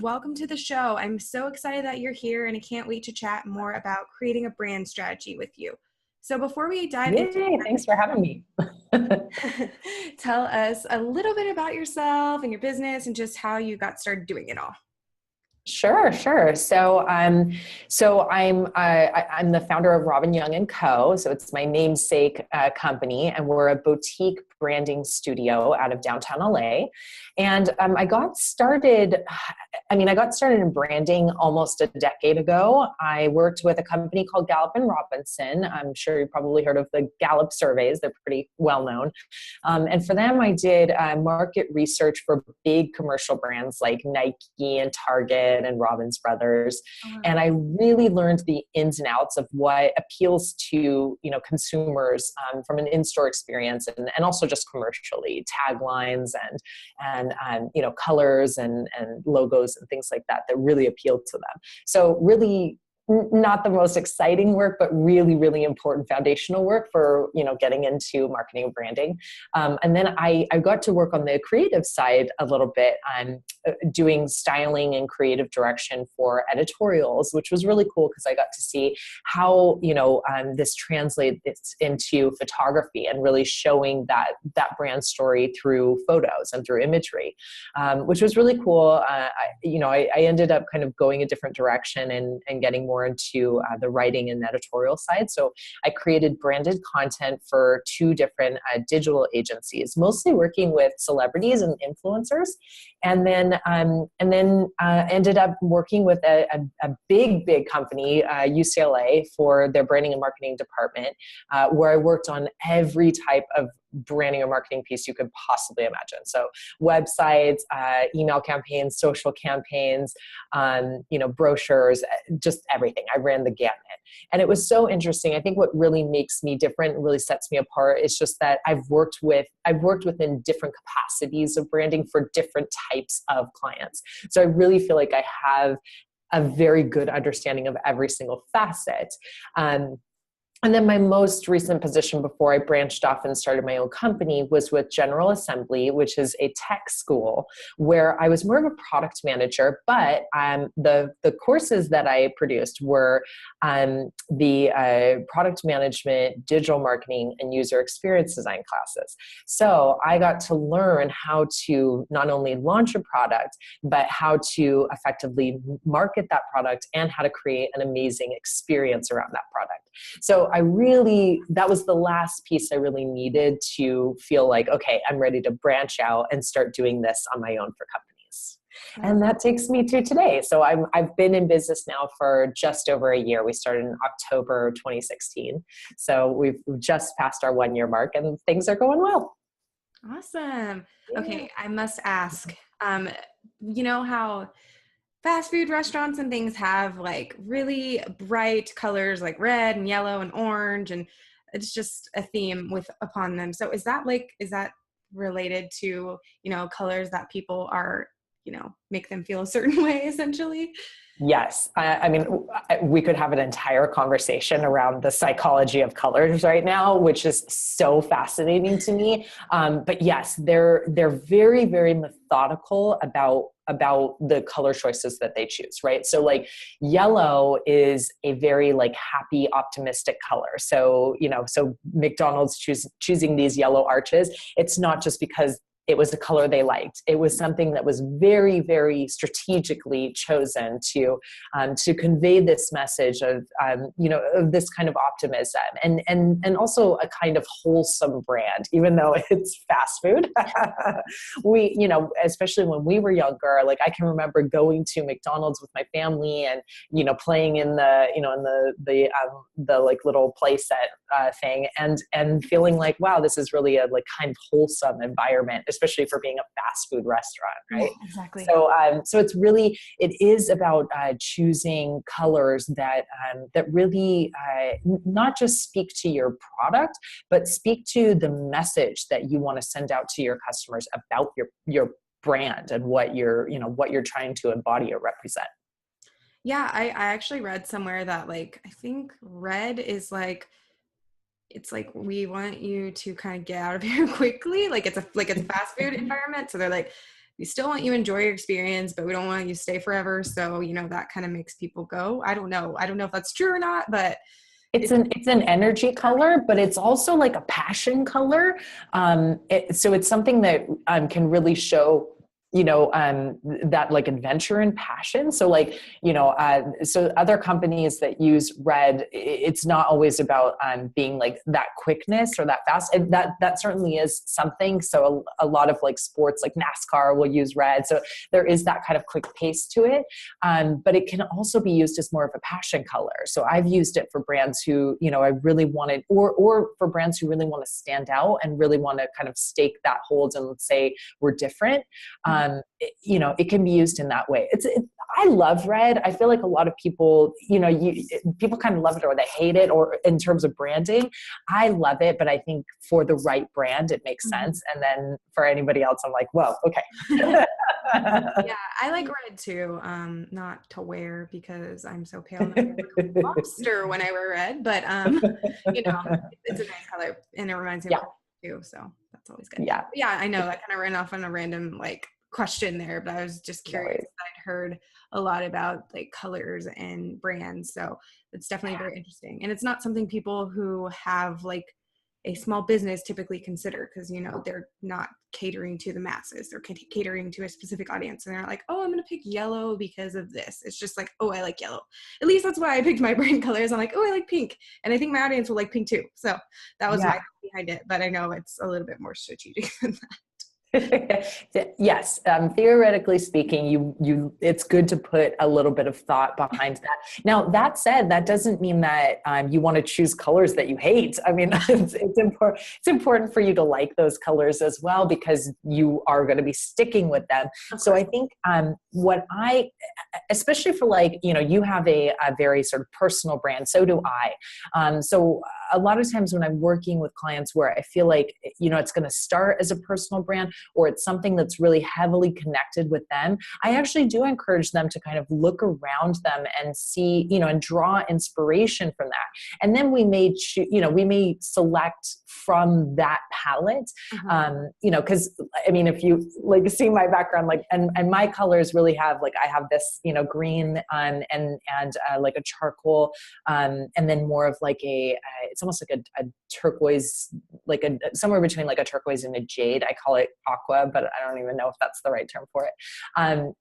welcome to the show. I'm so excited that you're here and I can't wait to chat more about creating a brand strategy with you. So before we dive into Yay, thanks for having me. tell us a little bit about yourself and your business and just how you got started doing it all. Sure. I'm the founder of Robyn Young & Co. So it's my namesake company, and we're a boutique branding studio out of downtown LA. And I got started in branding almost a decade ago. I worked with a company called Gallup & Robinson. I'm sure you've probably heard of the Gallup surveys. They're pretty well known. And for them, I did market research for big commercial brands like Nike and Target and Robbins Brothers. And I really learned the ins and outs of what appeals to, consumers from an in-store experience and also just commercially, taglines and colors and logos and things like that really appealed to them. So really not the most exciting work, but really, really important foundational work for, getting into marketing and branding. And then I got to work on the creative side a little bit on doing styling and creative direction for editorials, which was really cool because I got to see how, this translates into photography and really showing that brand story through photos and through imagery, which was really cool. I ended up kind of going a different direction and getting more into the writing and editorial side. So I created branded content for two different digital agencies, mostly working with celebrities and influencers. And then ended up working with a big company, UCLA, for their branding and marketing department, where I worked on every type of branding or marketing piece you could possibly imagine. So websites, email campaigns, social campaigns, brochures, just everything. I ran the gamut. And it was so interesting. I think what really makes me different and really sets me apart is just that I've worked within different capacities of branding for different types of clients. So I really feel like I have a very good understanding of every single facet. And then my most recent position before I branched off and started my own company was with General Assembly, which is a tech school where I was more of a product manager, but the courses that I produced were the product management, digital marketing, and user experience design classes. So I got to learn how to not only launch a product, but how to effectively market that product and how to create an amazing experience around that product. So that was the last piece I really needed to feel like, okay, I'm ready to branch out and start doing this on my own for companies. And that takes me to today. So I've been in business now for just over a year. We started in October 2016. So we've just passed our 1-year mark and things are going well. Awesome. Yeah. Okay, I must ask, you know how fast food restaurants and things have like really bright colors like red and yellow and orange, and it's just a theme upon them. So is that related to, colors that people are, make them feel a certain way essentially? Yes. We could have an entire conversation around the psychology of colors right now, which is so fascinating to me. But yes, they're very, very methodical about the color choices that they choose, right? So like yellow is a very like happy, optimistic color. So, so McDonald's choosing these yellow arches, it's not just because it was a color they liked. It was something that was very, very strategically chosen to convey this message of of this kind of optimism and also a kind of wholesome brand, even though it's fast food. We, especially when we were younger, like I can remember going to McDonald's with my family and playing in the like little play set thing and feeling like, wow, this is really a like kind of wholesome environment, especially for being a fast food restaurant, right? Yeah, exactly. So it is about choosing colors that really not just speak to your product, but speak to the message that you want to send out to your customers about your brand and what you're trying to embody or represent. Yeah, I actually read somewhere that like I think red is like, it's like, we want you to kind of get out of here quickly. Like it's a fast food environment. So they're like, we still want you to enjoy your experience, but we don't want you to stay forever. So, that kind of makes people go. I don't know if that's true or not, but it's an energy color, but it's also like a passion color. So it's something that can really show, that like adventure and passion. So like, so other companies that use red, it's not always about being like that quickness or that fast. And that certainly is something. So a lot of like sports like NASCAR will use red. So there is that kind of quick pace to it. But it can also be used as more of a passion color. So I've used it for brands who, I really wanted, or for brands who really want to stand out and really want to kind of stake that hold and say we're different. It can be used in that way. I love red. I feel like a lot of people, people kind of love it or they hate it, or in terms of branding, I love it. But I think for the right brand, it makes sense. And then for anybody else, I'm like, whoa, okay. Yeah, I like red too. Not to wear because I'm so pale that I look like a lobster when I wear red, but it's a nice color and it reminds me of home too. So that's always good. Yeah. Yeah, I know that kind of ran off on a random like question there, but I was just curious. I'd heard a lot about like colors and brands, so it's definitely very interesting. And it's not something people who have like a small business typically consider, because they're not catering to the masses, they're catering to a specific audience, and they're not like, oh, I'm gonna pick yellow because of this. It's just like, oh, I like yellow. At least that's why I picked my brand colors. I'm like, oh, I like pink, and I think my audience will like pink too. So that was my thought behind it, but I know it's a little bit more strategic than that. Yes. Theoretically speaking, it's good to put a little bit of thought behind that. Now, that said, that doesn't mean that you want to choose colors that you hate. I mean, it's important for you to like those colors as well, because you are going to be sticking with them. So I think especially for like, you have a very sort of personal brand. So do I. So a lot of times when I'm working with clients where I feel like, it's going to start as a personal brand, or it's something that's really heavily connected with them, I actually do encourage them to kind of look around them and see, and draw inspiration from that. And then we may select from that palette, because I mean, if you like see my background, like, and my colors really have like, I have this, green and like a charcoal, and then more of like it's almost like a turquoise, like somewhere between like a turquoise and a jade. I call it aqua, but I don't even know if that's the right term for it.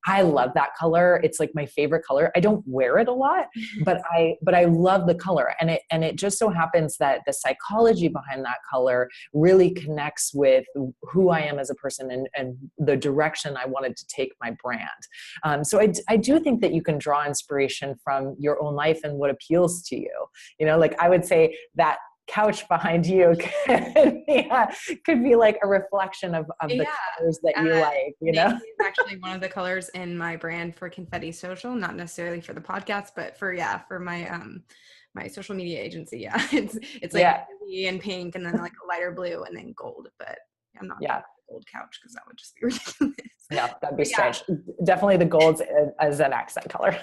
I love that color. It's like my favorite color. I don't wear it a lot, but I love the color. And it just so happens that the psychology behind that color really connects with who I am as a person and the direction I wanted to take my brand. So I do think that you can draw inspiration from your own life and what appeals to you. Like I would say that couch behind you could be like a reflection of the colors that you like, It's actually one of the colors in my brand for Confetti Social, not necessarily for the podcast, but for my my social media agency. Yeah. It's like navy and pink and then like a lighter blue and then gold, but I'm not a gold couch because that would just be ridiculous. Yeah, that'd be strange. Definitely the gold as an accent color.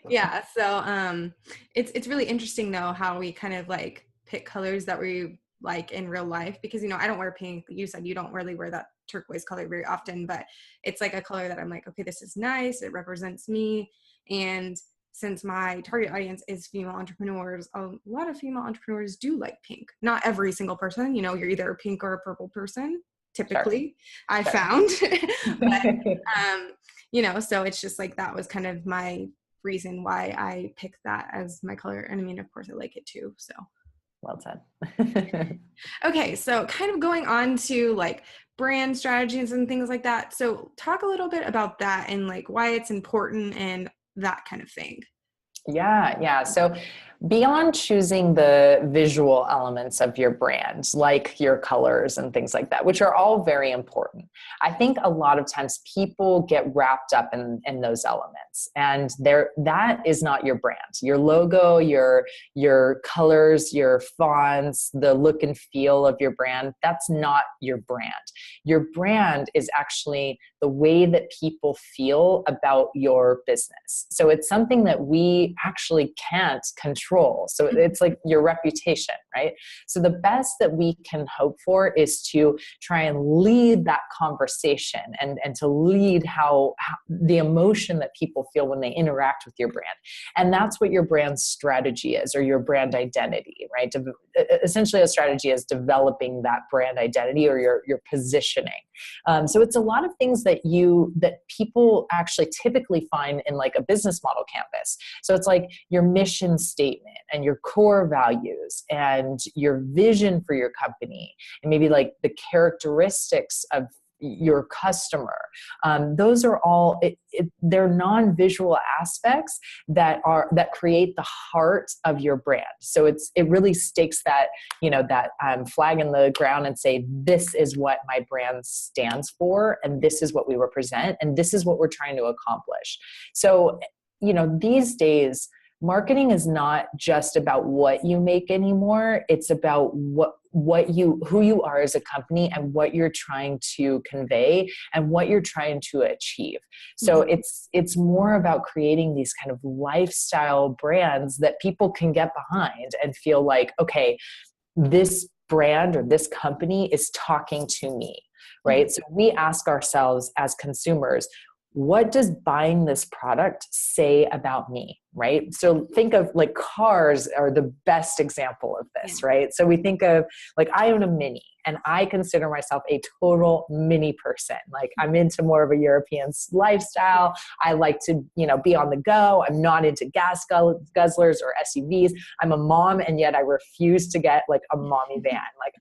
Yeah. So it's really interesting though how we kind of like pick colors that we like in real life, because I don't wear pink. You said you don't really wear that turquoise color very often, but it's like a color that I'm like, okay, this is nice, it represents me. And since my target audience is female entrepreneurs, a lot of female entrepreneurs do like pink. Not every single person, you're either a pink or a purple person typically. Sure. I found but so it's just like that was kind of my reason why I picked that as my color. And I mean, of course I like it too, so well said. Okay, so kind of going on to like brand strategies and things like that. So talk a little bit about that and like why it's important and that kind of thing. Yeah. So beyond choosing the visual elements of your brand, like your colors and things like that, which are all very important, I think a lot of times people get wrapped up in those elements, and that is not your brand. Your logo, your colors, your fonts, the look and feel of your brand, that's not your brand. Your brand is actually the way that people feel about your business. So it's something that we actually can't control control. So it's like your reputation, right? So the best that we can hope for is to try and lead that conversation and to lead how the emotion that people feel when they interact with your brand. And that's what your brand strategy is, or your brand identity, right? Essentially, a strategy is developing that brand identity or your positioning. So it's a lot of things that people actually typically find in like a business model canvas. So it's like your mission statement and your core values and your vision for your company, and maybe like the characteristics of your customer. Those are all, they're non-visual aspects that create the heart of your brand. So it really stakes that, that flag in the ground and say, this is what my brand stands for, and this is what we represent, and this is what we're trying to accomplish. So, these days, marketing is not just about what you make anymore. It's about who you are as a company and what you're trying to convey and what you're trying to achieve. So it's more about creating these kind of lifestyle brands that people can get behind and feel like, okay, this brand or this company is talking to me, right? So we ask ourselves as consumers, what does buying this product say about me, right? So think of like cars are the best example of this, right? So we think of like, I own a Mini and I consider myself a total Mini person. Like I'm into more of a European lifestyle. I like to, be on the go. I'm not into gas guzzlers or SUVs. I'm a mom, and yet I refuse to get like a mommy van. Like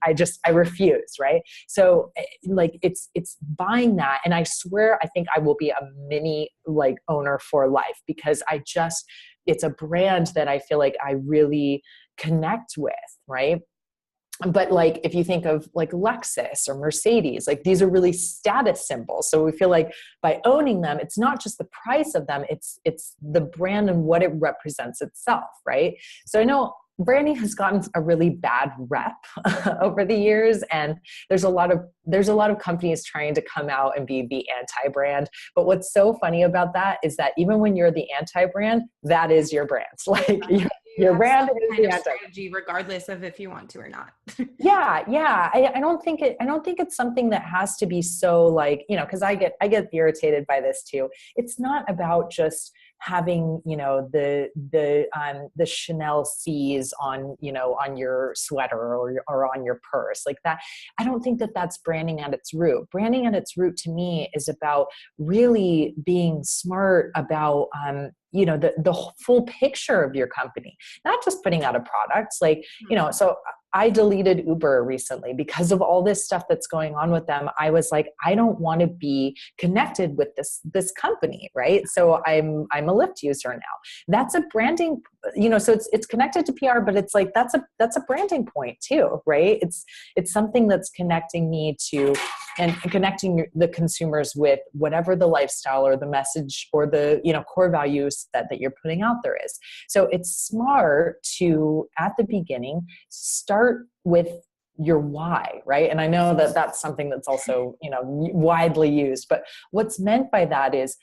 I refuse, right? So like it's buying that. And I swear, I think I will be a Mini like owner for life, because it's a brand that I feel like I really connect with, right? But like, if you think of like Lexus or Mercedes, like these are really status symbols. So we feel like by owning them, it's not just the price of them, it's the brand and what it represents itself, right? So I know branding has gotten a really bad rep over the years, and there's a lot of companies trying to come out and be the anti-brand. But what's so funny about that is that even when you're the anti-brand, that is your brand. Like your brand is the strategy, regardless of if you want to or not. Yeah. I don't think it's something that has to be so like, because I get irritated by this too. It's not about just having, the Chanel C's on your sweater or on your purse like that. I don't think that that's branding at its root. Branding at its root to me is about really being smart about, the full picture of your company, not just putting out a product. Like, so I deleted Uber recently because of all this stuff that's going on with them. I was like, I don't want to be connected with this company, right? So I'm a Lyft user now. That's a branding, so it's connected to PR, but it's like that's a branding point too, right? It's something that's connecting me to and connecting the consumers with whatever the lifestyle or the message or the core values that you're putting out there is. So it's smart to, at the beginning, start with your why, right? And I know that that's something that's also widely used, but what's meant by that is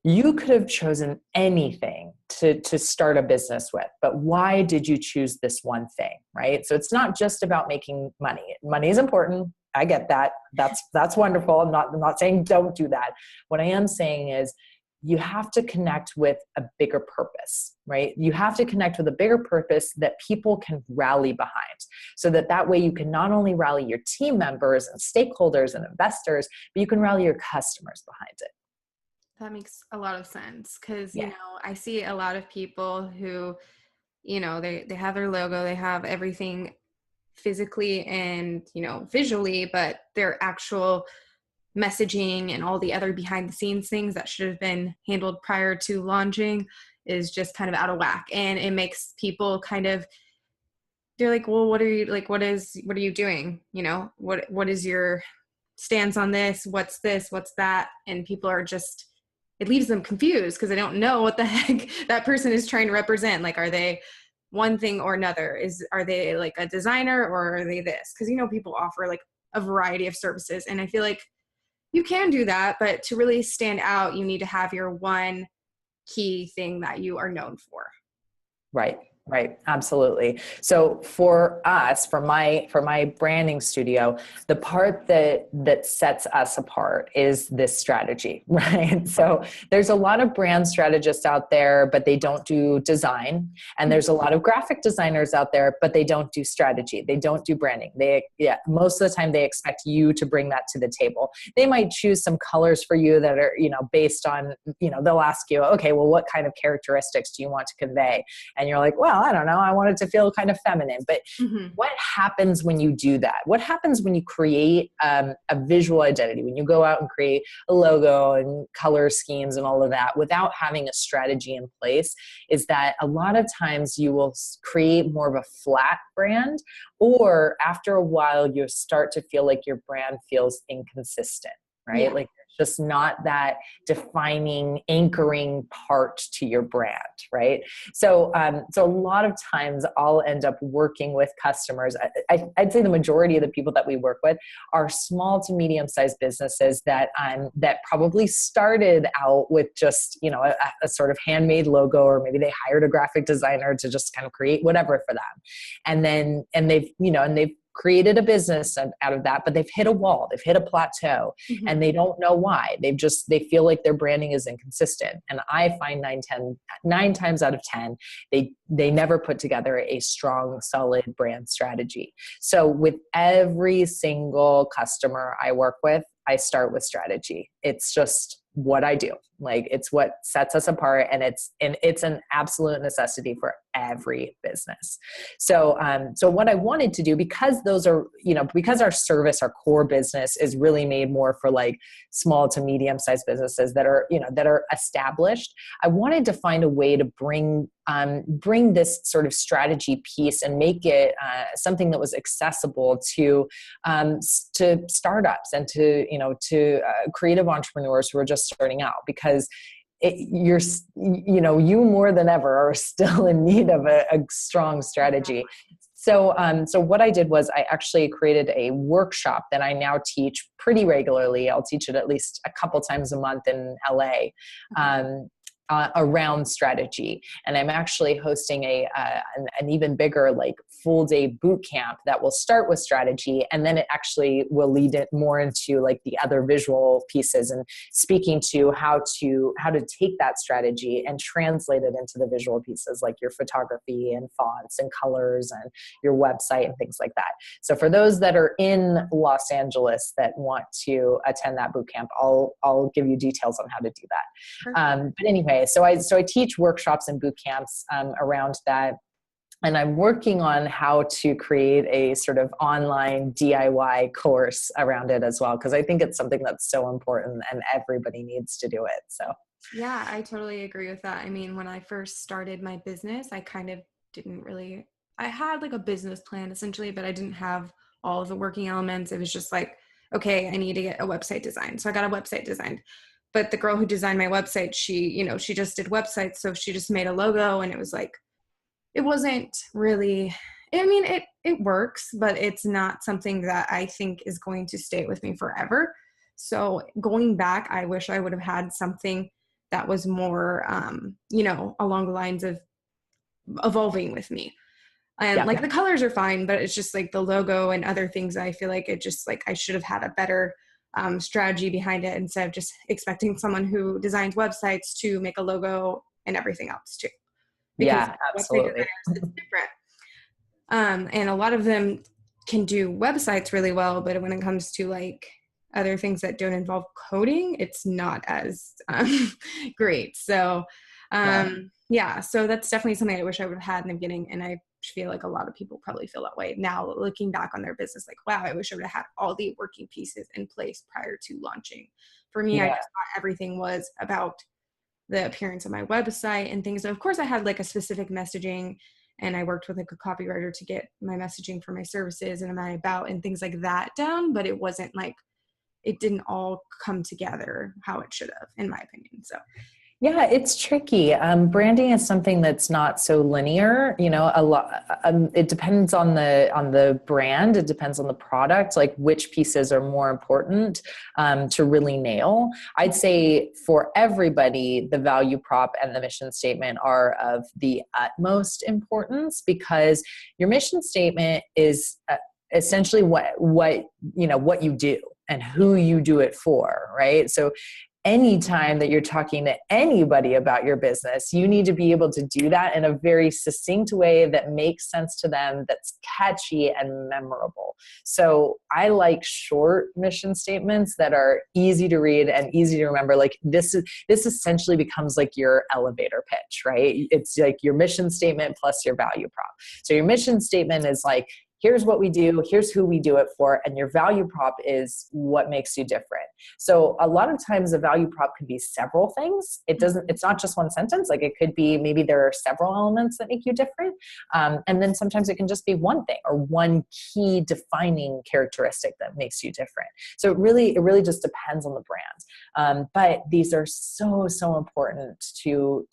you could have chosen anything to start a business with, but why did you choose this one thing, right? So it's not just about making money. Money is important. I get that. That's wonderful. I'm not saying don't do that. What I am saying is you have to connect with a bigger purpose, right? You have to connect with a bigger purpose that people can rally behind, so that way you can not only rally your team members and stakeholders and investors, but you can rally your customers behind it. That makes a lot of sense, because I see a lot of people who, they have their logo, they have everything physically and visually, but their actual messaging and all the other behind the scenes things that should have been handled prior to launching is just kind of out of whack, and it makes people kind of, they're like, well, what are you doing? What is your stance on this? What's this? What's that? And people are just, it leaves them confused because they don't know what the heck that person is trying to represent. Like, are they one thing or another? Are they like a designer, or are they this? Because people offer like a variety of services, and I feel like you can do that, but to really stand out, you need to have your one key thing that you are known for. Right. Right. Absolutely. So for us, for my branding studio, the part that sets us apart is this strategy, right? So there's a lot of brand strategists out there, but they don't do design. And there's a lot of graphic designers out there, but they don't do strategy. They don't do branding. Most of the time they expect you to bring that to the table. They might choose some colors for you that are, based on, they'll ask you, okay, well, what kind of characteristics do you want to convey? And you're like, well, I don't know. I want it to feel kind of feminine. But Mm-hmm. what happens when you do that? What happens when you create a visual identity, when you go out and create a logo and color schemes and all of that without having a strategy in place, is that a lot of times you will create more of a flat brand, or after a while, you start to feel like your brand feels inconsistent, right? Yeah. Like just not that defining, anchoring part to your brand, right? So a lot of times I'll end up working with customers. I'd say the majority of the people that we work with are small to medium-sized businesses that probably started out with just, a sort of handmade logo, or maybe they hired a graphic designer to just kind of create whatever for them. And they've created a business out of that, but they've hit a wall, they've hit a plateau, Mm-hmm. and they don't know why. They feel like their branding is inconsistent. And I find 9 times out of 10, they never put together a strong, solid brand strategy. So with every single customer I work with, I start with strategy. It's just what I do. Like, it's what sets us apart, and it's an absolute necessity for every business. So what I wanted to do, because those are, because our service, our core business is really made more for like small to medium sized businesses that are established, I wanted to find a way to bring this sort of strategy piece and make it something that was accessible to startups and to creative entrepreneurs who are just starting out, because you more than ever are still in need of a strong strategy. So what I did was I actually created a workshop that I now teach pretty regularly. I'll teach it at least a couple times a month in LA. Around strategy. And I'm actually hosting an even bigger, like, full day boot camp that will start with strategy. And then it actually will lead it more into like the other visual pieces, and speaking to how to take that strategy and translate it into the visual pieces, like your photography and fonts and colors and your website and things like that. So for those that are in Los Angeles that want to attend that boot camp, I'll give you details on how to do that. But anyway, so I teach workshops and boot camps around that. And I'm working on how to create a sort of online DIY course around it as well, because I think it's something that's so important and everybody needs to do it. So Yeah, I totally agree with that. I mean, when I first started my business, I kind of I had like a business plan essentially, but I didn't have all of the working elements. It was just like, okay, I need to get a website designed. So I got a website designed. But the girl who designed my website, she just did websites. So she just made a logo, and it was like, it wasn't really, I mean, it works, but it's not something that I think is going to stay with me forever. So going back, I wish I would have had something that was more, along the lines of evolving with me. And yeah, like the colors are fine, but it's just like the logo and other things. I feel like it just like I should have had a better strategy behind it, instead of just expecting someone who designs websites to make a logo and everything else too. Because yeah, website absolutely. designers, it's different. And a lot of them can do websites really well, but when it comes to like other things that don't involve coding, it's not as great. So Yeah. yeah, so that's definitely something I wish I would have had in the beginning. And I feel like a lot of people probably feel that way now, looking back on their business, like, wow, I wish I would have had all the working pieces in place prior to launching. For me, I Yeah. just thought everything was about the appearance of my website and things. And of course, I had like a specific messaging, and I worked with like a copywriter to get my messaging for my services and my about and things like that down. But it wasn't like, it didn't all come together how it should have, in my opinion. So Yeah, it's tricky. Branding is something that's not so linear. You know, a lot. It depends on the brand. It depends on the product. Like which pieces are more important to really nail. I'd say for everybody, the value prop and the mission statement are of the utmost importance because your mission statement is essentially what you know what you do and who you do it for, right? So anytime that you're talking to anybody about your business, you need to be able to do that in a very succinct way that makes sense to them, that's catchy and memorable. So I like short mission statements that are easy to read and easy to remember. Like this essentially becomes like your elevator pitch, right? It's like your mission statement plus your value prop. So your mission statement is like, here's what we do, here's who we do it for, and your value prop is what makes you different. So a lot of times a value prop could be several things. It's not just one sentence. Like it could be, maybe there are several elements that make you different. And then sometimes it can just be one thing or one key defining characteristic that makes you different. So it really just depends on the brand. But these are so important to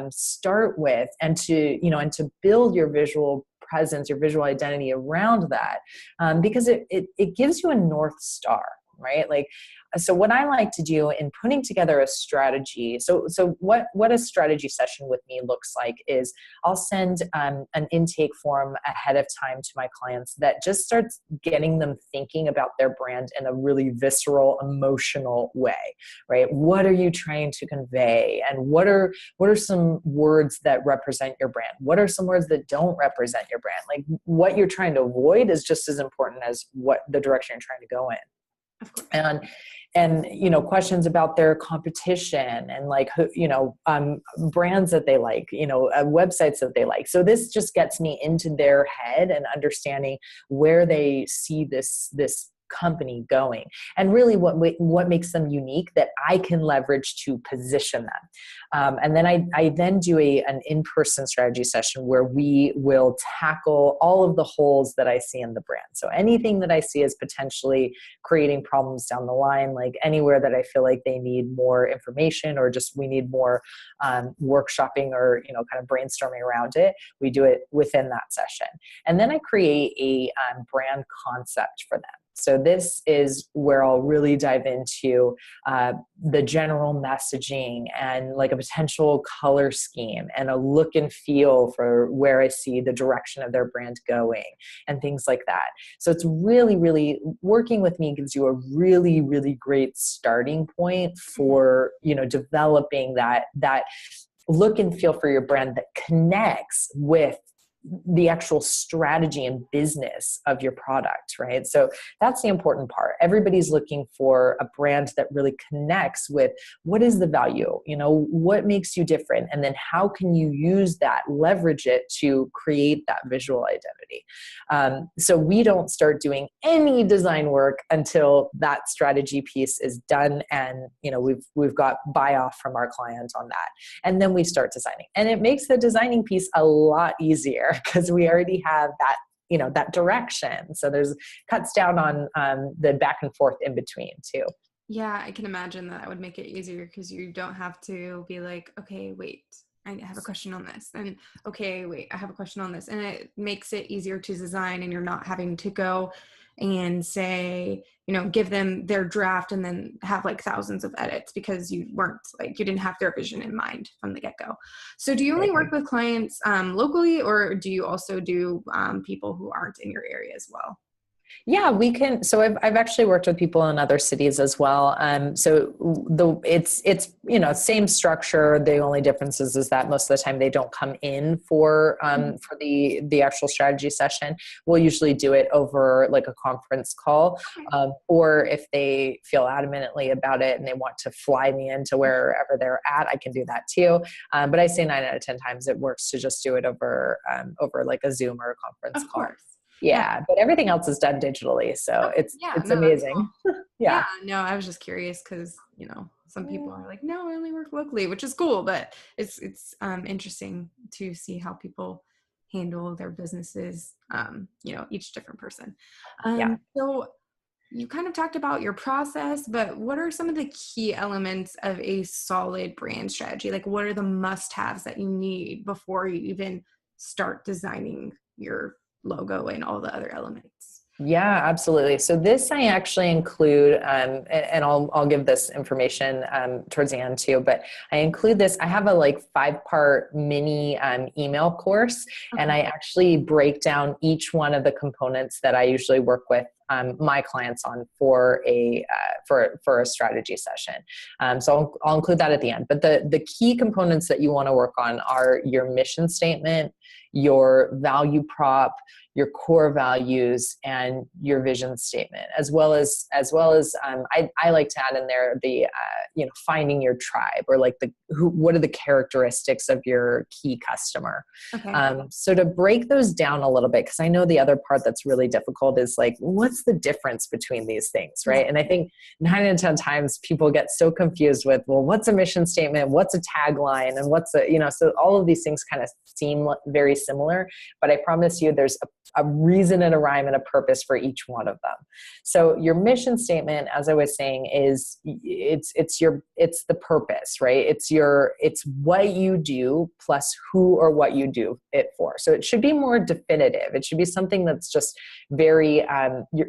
start with and to build your visual presence, your visual identity around that, because it gives you a North Star, right? Like, so what I like to do in putting together a strategy, so what a strategy session with me looks like is I'll send an intake form ahead of time to my clients that just starts getting them thinking about their brand in a really visceral, emotional way, right? What are you trying to convey? And what are some words that represent your brand? What are some words that don't represent your brand? Like what you're trying to avoid is just as important as what the direction you're trying to go in. Of course. And questions about their competition and like who, brands that they like, websites that they like. So this just gets me into their head and understanding where they see this company going and really what makes them unique that I can leverage to position them. And then I then do an in-person strategy session where we will tackle all of the holes that I see in the brand. So anything that I see as potentially creating problems down the line, like anywhere that I feel like they need more information or just we need more workshopping or kind of brainstorming around it, we do it within that session. And then I create a brand concept for them. So this is where I'll really dive into the general messaging and like a potential color scheme and a look and feel for where I see the direction of their brand going and things like that. So it's really working with me gives you a really great starting point for, developing that look and feel for your brand that connects with the actual strategy and business of your product, right? So that's the important part. Everybody's looking for a brand that really connects with what is the value, what makes you different, and then how can you use that, leverage it to create that visual identity. So we don't start doing any design work until that strategy piece is done, and we've got buy-off from our client on that, and then we start designing, and it makes the designing piece a lot easier because we already have that that direction. So there's cuts down on the back and forth in between too. Yeah, I can imagine that would make it easier because you don't have to be like, okay, wait, I have a question on this. And okay, wait, I have a question on this. And it makes it easier to design and you're not having to go and say, give them their draft and then have like thousands of edits because you didn't have their vision in mind from the get-go. So do you only work with clients locally, or do you also do people who aren't in your area as well? Yeah, we can. So I've actually worked with people in other cities as well. So it's same structure. The only difference is that most of the time they don't come in for the actual strategy session. We'll usually do it over like a conference call, or if they feel adamantly about it and they want to fly me into wherever they're at, I can do that too. But I say 9 out of 10 times it works to just do it over like a Zoom or a conference Of call. course. Yeah, but everything else is done digitally, so it's amazing. Yeah, no, I was just curious because some people are like, no, I only work locally, which is cool, but it's interesting to see how people handle their businesses. Each different person. Yeah. So you kind of talked about your process, but what are some of the key elements of a solid brand strategy? Like, what are the must-haves that you need before you even start designing your logo and all the other elements? Yeah, absolutely. So this I actually include, and I'll give this information towards the end too. But I include this. I have a like 5-part mini email course, and I actually break down each one of the components that I usually work with my clients on for a strategy session. So I'll include that at the end. But the key components that you want to work on are your mission statement, your value prop, your core values, and your vision statement, as well as I like to add in there the finding your tribe, or like what are the characteristics of your key customer. Okay. So to break those down a little bit, because I know the other part that's really difficult is like, what's the difference between these things, right? Yeah. And I think 9 out of 10 times people get so confused with, well, what's a mission statement, what's a tagline, and what's so all of these things kind of seem very similar, but I promise you there's a reason and a rhyme and a purpose for each one of them. So your mission statement, as I was saying, is it's the purpose, right? It's what you do plus who or what you do it for. So it should be more definitive. It should be something that's just very,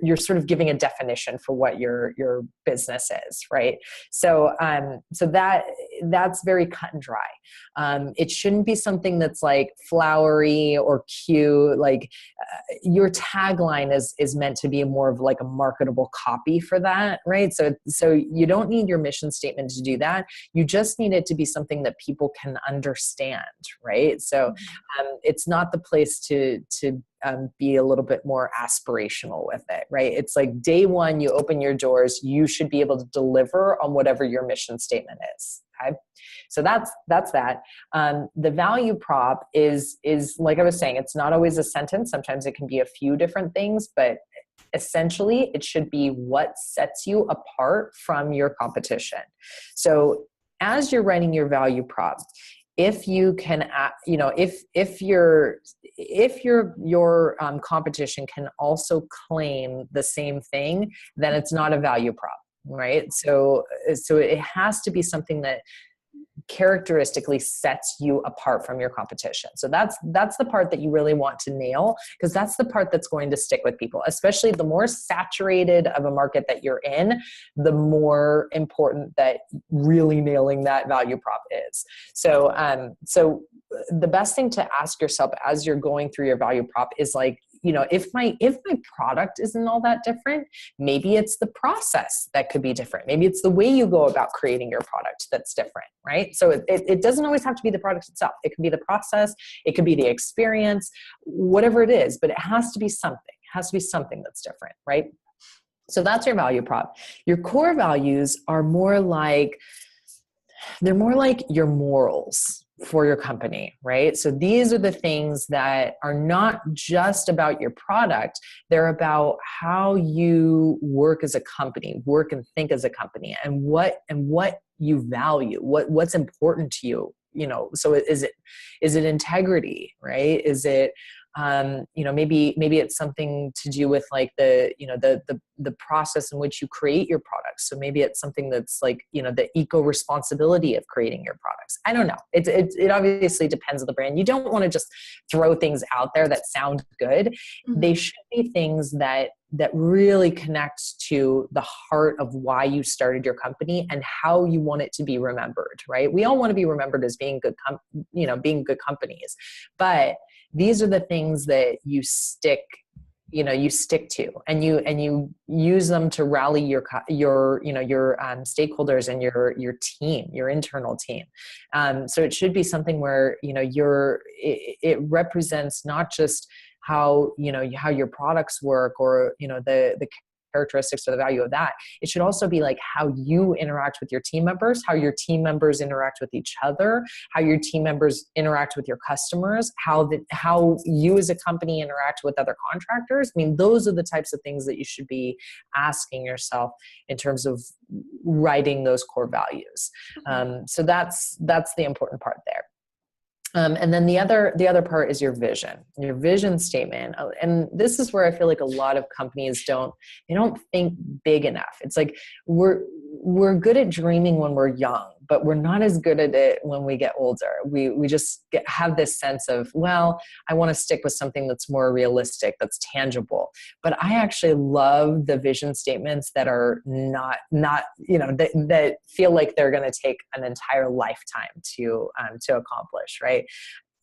you're sort of giving a definition for what your business is, right? So that's very cut and dry. It shouldn't be something that's like flowery or cute. Like your tagline is meant to be more of like a marketable copy for that, right? So you don't need your mission statement to do that. You just need it to be something that people can understand, right? So it's not the place to be a little bit more aspirational with it, right? It's like day one, you open your doors, you should be able to deliver on whatever your mission statement is. Okay. So that's that. The value prop is like I was saying, it's not always a sentence. Sometimes it can be a few different things, but essentially it should be what sets you apart from your competition. So as you're writing your value prop, if you can, if your competition can also claim the same thing, then it's not a value prop, right? So it has to be something that characteristically sets you apart from your competition. So that's the part that you really want to nail, because that's the part that's going to stick with people. Especially the more saturated of a market that you're in, the more important that really nailing that value prop is. So the best thing to ask yourself as you're going through your value prop is like, if my product isn't all that different, maybe it's the process that could be different. Maybe it's the way you go about creating your product that's different, right? So it doesn't always have to be the product itself. It can be the process. It could be the experience, whatever it is, but it has to be something. It has to be something that's different, right? So that's your value prop. Your core values are more like your morals for your company, right? So these are the things that are not just about your product. They're about how you work as a company, work and think as a company, and what you value, what's important to you. So is it integrity, right? Is it maybe it's something to do with like the process in which you create your products. So maybe it's something that's like, the eco responsibility of creating your products. I don't know. It obviously depends on the brand. You don't want to just throw things out there that sound good. Mm-hmm. They should be things that really connect to the heart of why you started your company and how you want it to be remembered, right? We all want to be remembered as being good companies, but these are the things that you stick to, and you use them to rally your stakeholders and your team, your internal team. So it should be something where it represents not just how your products work, or the characteristics or the value of that. It should also be like how you interact with your team members, how your team members interact with each other, how your team members interact with your customers, how you as a company interact with other contractors. I mean, those are the types of things that you should be asking yourself in terms of writing those core values. So that's the important part there. And then the other part is your vision statement. And this is where I feel like a lot of companies they don't think big enough. It's like we're good at dreaming when we're young, but we're not as good at it when we get older. We just have this sense of, well, I want to stick with something that's more realistic, that's tangible. But I actually love the vision statements that are not that feel like they're going to take an entire lifetime to accomplish, right?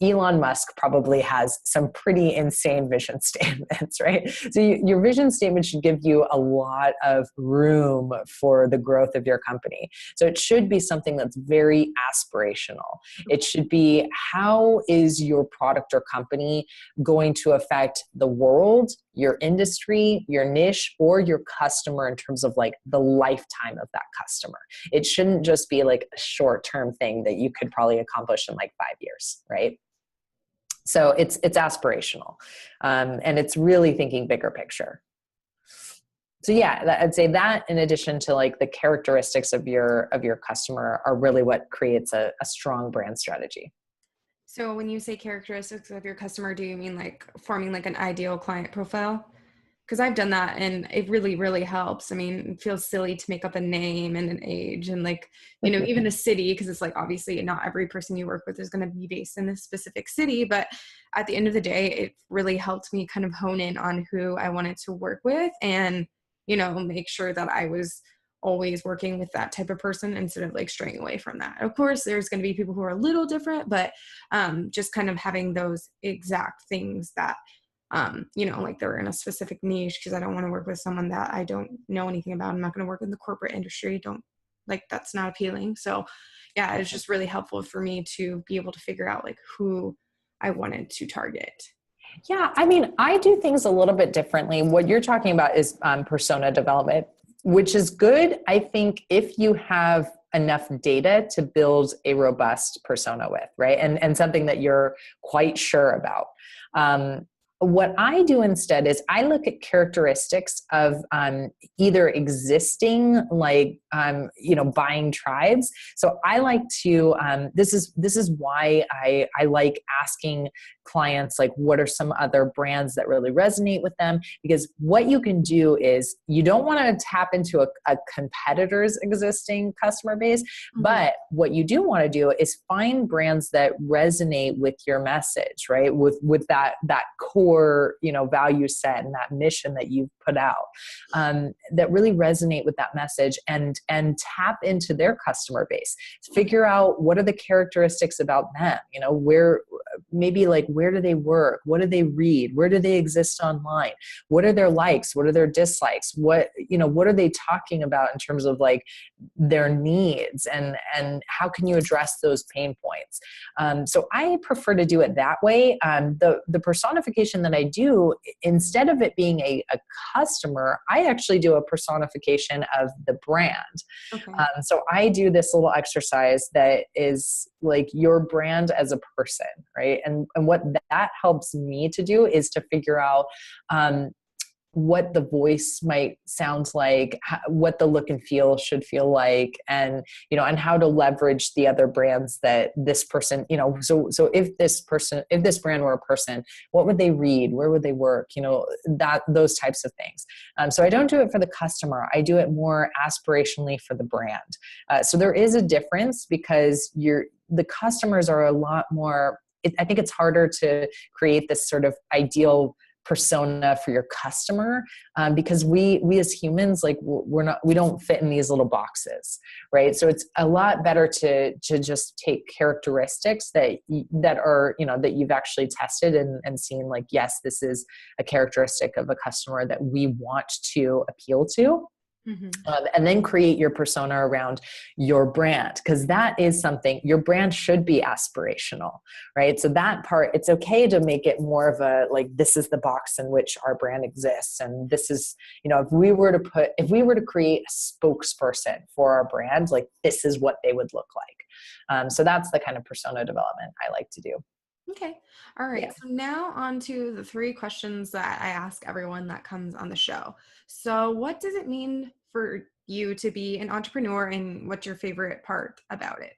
Elon Musk probably has some pretty insane vision statements, right? So your vision statement should give you a lot of room for the growth of your company. So it should be something that's very aspirational. It should be, how is your product or company going to affect the world, your industry, your niche, or your customer in terms of like the lifetime of that customer? It shouldn't just be like a short-term thing that you could probably accomplish in like 5 years, right? So it's aspirational, and it's really thinking bigger picture. So yeah, I'd say that, in addition to like the characteristics of your customer, are really what creates a strong brand strategy. So when you say characteristics of your customer, do you mean like forming like an ideal client profile? Because I've done that and it really, really helps. I mean, it feels silly to make up a name and an age and like, even a city, because it's like obviously not every person you work with is going to be based in this specific city. But at the end of the day, it really helped me kind of hone in on who I wanted to work with and, make sure that I was always working with that type of person instead of like straying away from that. Of course, there's going to be people who are a little different, but just kind of having those exact things that like they're in a specific niche, because I don't want to work with someone that I don't know anything about. I'm not going to work in the corporate industry. Don't like, that's not appealing. So yeah, it's just really helpful for me to be able to figure out like who I wanted to target. Yeah, I mean, I do things a little bit differently. What you're talking about is persona development, which is good, I think, if you have enough data to build a robust persona with, right? And something that you're quite sure about. What I do instead is I look at characteristics of either existing, like buying tribes. So I like to. This is why I like asking clients, like, what are some other brands that really resonate with them? Because what you can do is, you don't want to tap into a competitor's existing customer base, but what you do want to do is find brands that resonate with your message, right? With that core, value set and that mission that you've put out, that really resonate with that message, and tap into their customer base. Figure out what are the characteristics about them, where do they work? What do they read? Where do they exist online? What are their likes? What are their dislikes? What are they talking about in terms of like their needs, and how can you address those pain points? So I prefer to do it that way. The personification that I do, instead of it being a customer, I actually do a personification of the brand. Okay. So I do this little exercise that is like your brand as a person, right? And what that helps me to do is to figure out what the voice might sound like, what the look and feel should feel like, and how to leverage the other brands that this person, so if this brand were a person, what would they read? Where would they work? Those types of things. So I don't do it for the customer. I do it more aspirationally for the brand. So there is a difference, because the customers are a lot more, I think it's harder to create this sort of ideal persona for your customer, because we as humans, like, we don't fit in these little boxes, right? So it's a lot better to just take characteristics that are, that you've actually tested and seen, like, yes, this is a characteristic of a customer that we want to appeal to. And then create your persona around your brand, because that is something, your brand should be aspirational, right? So that part, it's okay to make it more of a, like, this is the box in which our brand exists. And this is, if we were to create a spokesperson for our brand, like, this is what they would look like. So that's the kind of persona development I like to do. Okay. All right. Yeah. So now on to the 3 questions that I ask everyone that comes on the show. So what does it mean for you to be an entrepreneur, and what's your favorite part about it?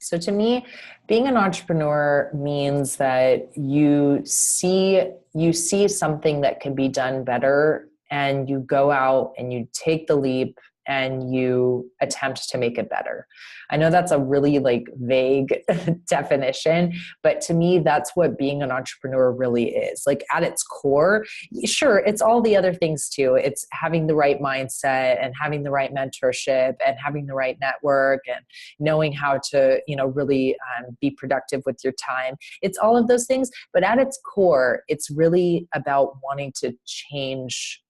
So to me, being an entrepreneur means that you see something that can be done better, and you go out and you take the leap and you attempt to make it better. I know that's a really like vague definition, but to me, that's what being an entrepreneur really is. Like at its core, sure, it's all the other things too. It's having the right mindset and having the right mentorship and having the right network and knowing how to, really be productive with your time. It's all of those things, but at its core, it's really about wanting to change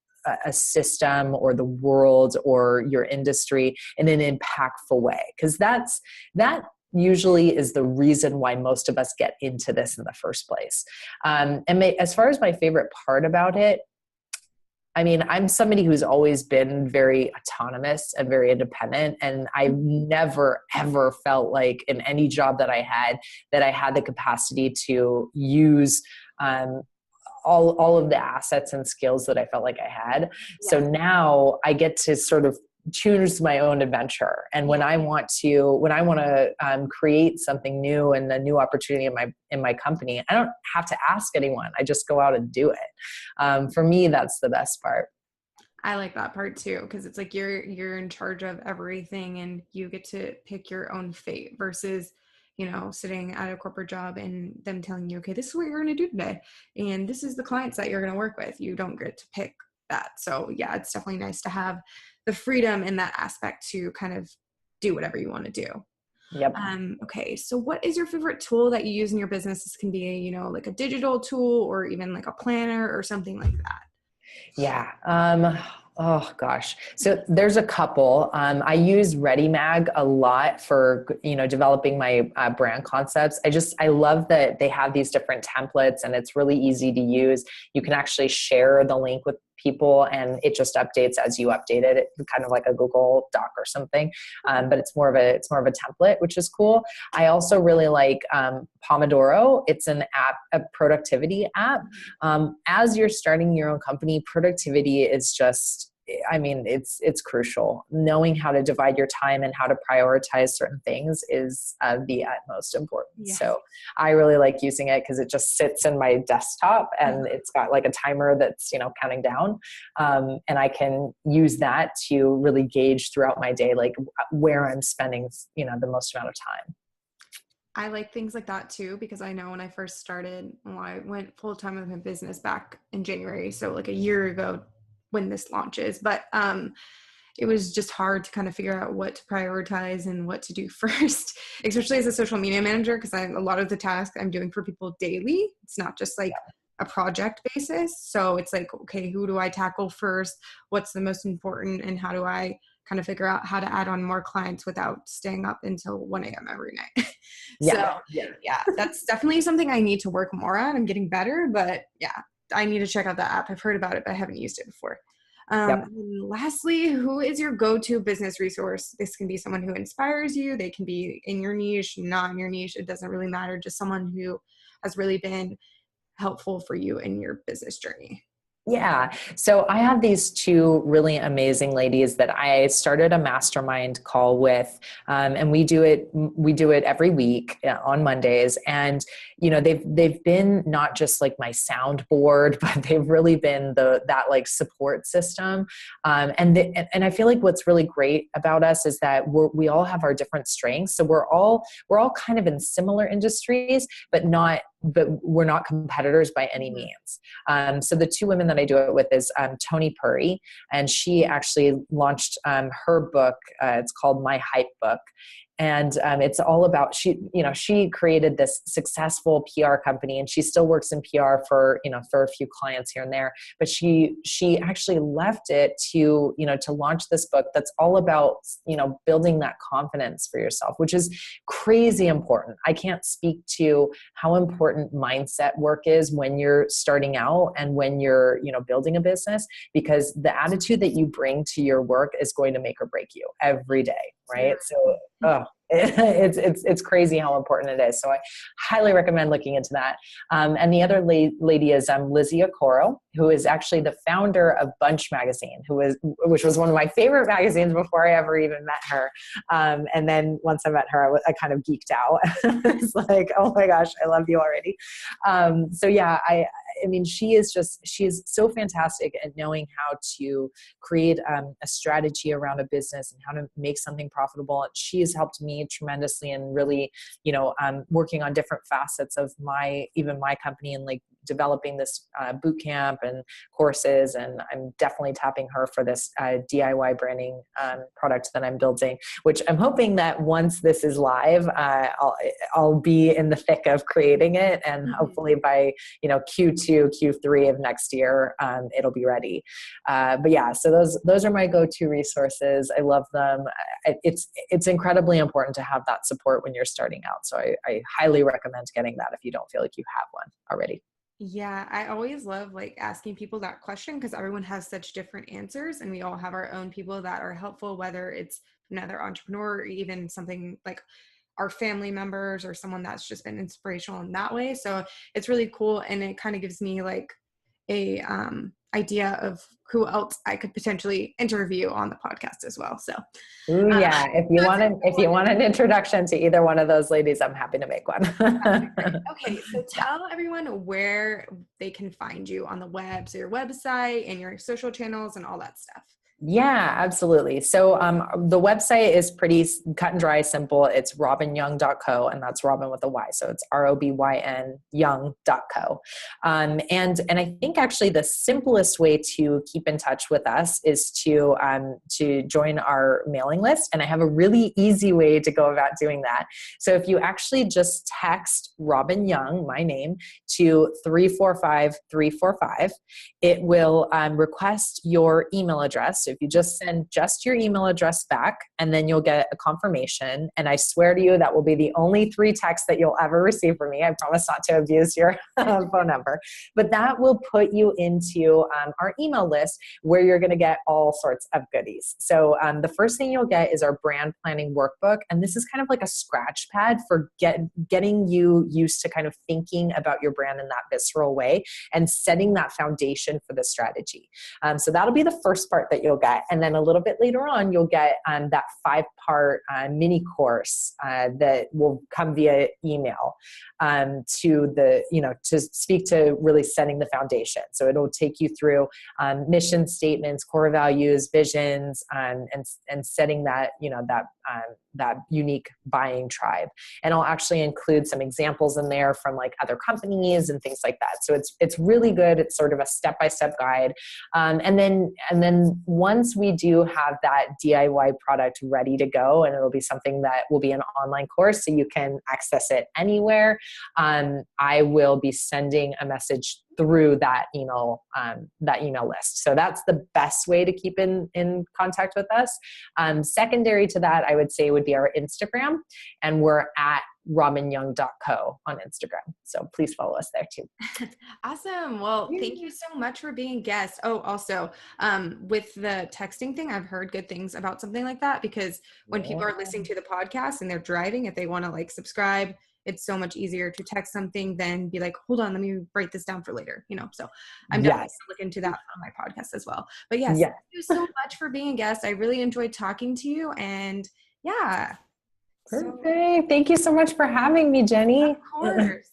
a system or the world or your industry in an impactful way. Because that usually is the reason why most of us get into this in the first place. As far as my favorite part about it, I mean, I'm somebody who's always been very autonomous and very independent. And I've never, ever felt like in any job that I had the capacity to use all of the assets and skills that I felt like I had. Yeah. So now I get to sort of choose my own adventure. And when I want to create something new and a new opportunity in my company, I don't have to ask anyone. I just go out and do it. For me, that's the best part. I like that part too, because it's like you're in charge of everything and you get to pick your own fate versus sitting at a corporate job and them telling you, okay, this is what you're going to do today. And this is the clients that you're going to work with. You don't get to pick that. So yeah, it's definitely nice to have the freedom in that aspect to kind of do whatever you want to do. Yep. Okay. So what is your favorite tool that you use in your business? This can be, like a digital tool or even like a planner or something like that. Yeah. Oh gosh. So there's a couple. I use ReadyMag a lot for, developing my brand concepts. I love that they have these different templates and it's really easy to use. You can actually share the link with people and it just updates as you update it. It's kind of like a Google Doc or something. But it's more of a template, which is cool. I also really like Pomodoro. It's an app, a productivity app. As you're starting your own company, productivity is just, it's crucial. Knowing how to divide your time and how to prioritize certain things is the utmost importance. Yes. So I really like using it because it just sits in my desktop and it's got like a timer that's, counting down. And I can use that to really gauge throughout my day, like where I'm spending, the most amount of time. I like things like that too, because I know when I first started, I went full time with my business back in January. So like a year ago when this launches, but it was just hard to kind of figure out what to prioritize and what to do first, especially as a social media manager, because a lot of the tasks I'm doing for people daily. It's not just like a project basis. So it's like, okay, who do I tackle first? What's the most important? And how do I kind of figure out how to add on more clients without staying up until 1 a.m. every night? So yeah, that's definitely something I need to work more on. I'm getting better, but yeah, I need to check out that app. I've heard about it, but I haven't used it before. And lastly, who is your go-to business resource? This can be someone who inspires you. They can be in your niche, not in your niche. It doesn't really matter. Just someone who has really been helpful for you in your business journey. Yeah. So I have these two really amazing ladies that I started a mastermind call with. And we do it every week on Mondays. And, they've been not just like my soundboard, but they've really been that like support system. And I feel like what's really great about us is that we all have our different strengths. So we're all kind of in similar industries, but we're not competitors by any means. So the two women that I do it with is Tony Puri, and she actually launched her book. It's called My Hype Book. And it's all about, she created this successful PR company, and she still works in PR for a few clients here and there. But she actually left it to launch this book that's all about, building that confidence for yourself, which is crazy important. I can't speak to how important mindset work is when you're starting out and when you're, building a business, because the attitude that you bring to your work is going to make or break you every day. right? So, it's crazy how important it is. So I highly recommend looking into that. And the other lady is Lizzie Okoro, who is actually the founder of Bunch magazine, which was one of my favorite magazines before I ever even met her. And then once I met her, I kind of geeked out. It's like, oh my gosh, I love you already. So yeah, I mean, she is so fantastic at knowing how to create a strategy around a business and how to make something profitable. She has helped me tremendously in really, working on different facets of my company, and like developing this boot camp and courses. And I'm definitely tapping her for this DIY branding product that I'm building, which I'm hoping that once this is live, I'll be in the thick of creating it. And hopefully by, Q2, Q3 of next year, it'll be ready. But yeah, so those are my go-to resources. I love them. It's incredibly important to have that support when you're starting out. So I highly recommend getting that if you don't feel like you have one already. Yeah, I always love like asking people that question because everyone has such different answers, and we all have our own people that are helpful, whether it's another entrepreneur or even something like our family members or someone that's just been inspirational in that way. So it's really cool, and it kind of gives me like a idea of who else I could potentially interview on the podcast as well. So Ooh, yeah. If you so want an introduction to either one of those ladies, I'm happy to make one. okay, so tell everyone where they can find you on the web, so your website and your social channels and all that stuff. Yeah, absolutely. So the website is pretty cut and dry, simple. It's robynyoung.co, and that's Robyn with a Y. So it's ROBYN young.co. And I think actually the simplest way to keep in touch with us is to join our mailing list. And I have a really easy way to go about doing that. So if you actually just text Robyn Young, my name, to 345-345, it will request your email address. So if you just send just your email address back, and then you'll get a confirmation. And I swear to you, that will be the only 3 texts that you'll ever receive from me. I promise not to abuse your phone number, but that will put you into our email list where you're going to get all sorts of goodies. So the first thing you'll get is our brand planning workbook. And this is kind of like a scratch pad for getting you used to kind of thinking about your brand in that visceral way and setting that foundation for the strategy. So that'll be the first part that you'll get. And then a little bit later on, you'll get that 5-part mini course that will come via email to speak to really setting the foundation. So it'll take you through mission statements, core values, visions, and setting that, that unique buying tribe. And I'll actually include some examples in there from like other companies and things like that. So it's really good. It's sort of a step-by-step guide. And then once we do have that DIY product ready to go, and it'll be something that will be an online course, so you can access it anywhere, I will be sending a message through that email list. So that's the best way to keep in contact with us. Secondary to that, I would say would be our Instagram, and we're at robynyoung.co on Instagram. So please follow us there too. Awesome. Well, thank you so much for being a guest. Oh, also, with the texting thing, I've heard good things about something like that, because when people are listening to the podcast and they're driving, if they want to like subscribe, it's so much easier to text something than be like, hold on, let me write this down for later, so I'm definitely going to look into that on my podcast as well. But yes, thank you so much for being a guest. I really enjoyed talking to you, and yeah. Perfect. Thank you so much for having me, Jenny. Of course.